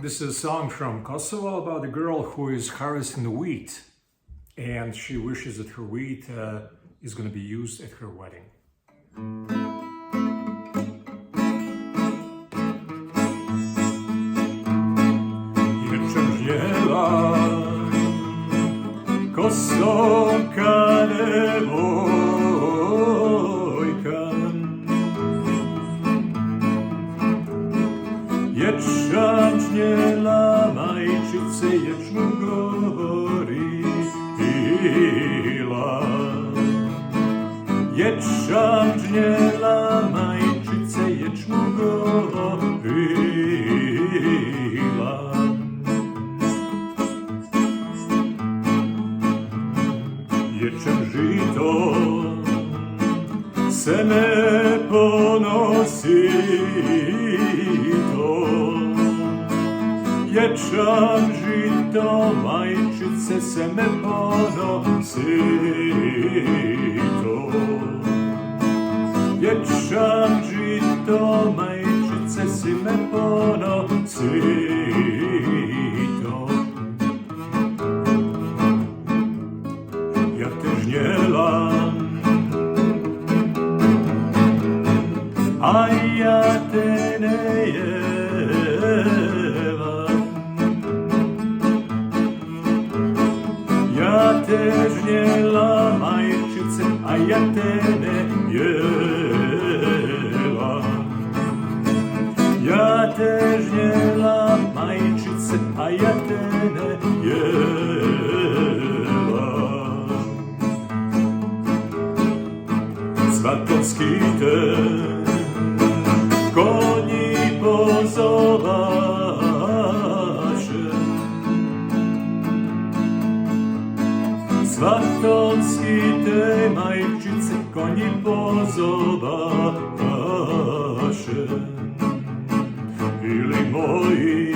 This is a song from Kosovo about a girl who is harvesting the wheat, and she wishes that her wheat is going to be used at her wedding. Kosovka devojka, ječam žnjela majčice, ječmu gorila. Ječam žnjela majčice, ječmu gorila. Ječem žito, seme ponosi to. Ječam žito, majčice, seme ponosi to. Ječam žito, majčice, seme ponosi to. Ja te žnjelam, a ja te ne jevam. Ja te žnjela majčice, a ja te ne jevam. Ja te žnjela majčice, a ja te ne jevam. Svatovski te konji pozovaše. Svatovski te majčice konji pozovaše. Ili moji